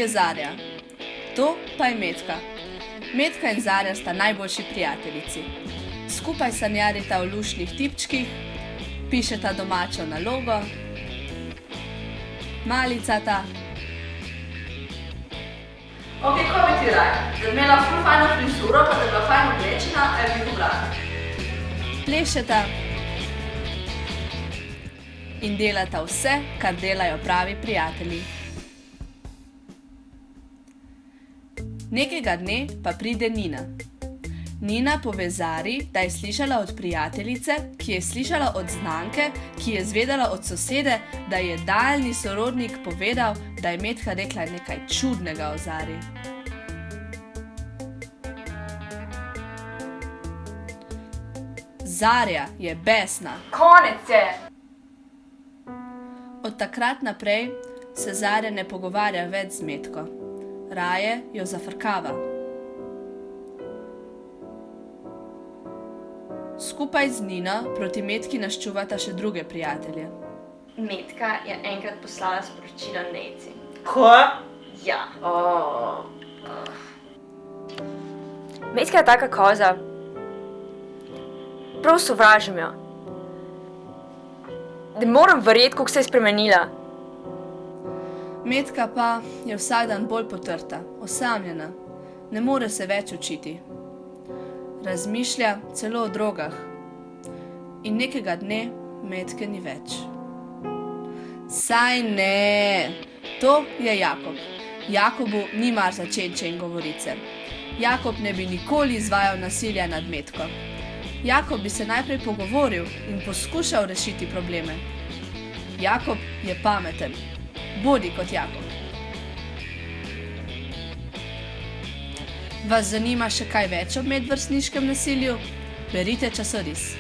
je Zarja. To pa je Metka. Metka in Zarja sta najboljši prijateljici. Skupaj sanjarita o luštnih tipčkih, pišeta domačo nalogo, malicata. Ok, kaj bi ti raj? Da bi imela ful fajno frizuro, pa da bi bila fajn oblečena, ali bi obrala? Plešeta in delata vse, kar delajo pravi prijatelji. Nekega dne pa pride Nina. Nina pove Zari, da je slišala od prijateljice, ki je slišala od znanke, ki je zvedela od sosede, da je daljni sorodnik povedal, da je Metka rekla nekaj čudnega o Zari. Zarja je besna. Konec je! Od takrat naprej se Zarja ne pogovarja več z Metko. Raje jo zafrkava. Skupaj z Nino proti Metki naščuvata še druge prijatelje. Metka je enkrat poslala sporočilo Nejci. Ko? Ja. Oh. Metka je taka koza. Prav sovražim jo. Ne moram verjeti, kako se je spremenila. Metka pa je vsak dan bolj potrta, osamljena. Ne more se več učiti. Razmišlja celo o drogah. In nekega dne Metke ni več. Saj ne! To je Jakob. Jakobu ni mar za čenče in govorice. Jakob ne bi nikoli izvajal nasilja nad Metko. Jakob bi se najprej pogovoril in poskušal rešiti probleme. Jakob je pameten. Bodi kot Jakob. Vas zanima še kaj več o medvrstniškem nasilju? Berite časopis.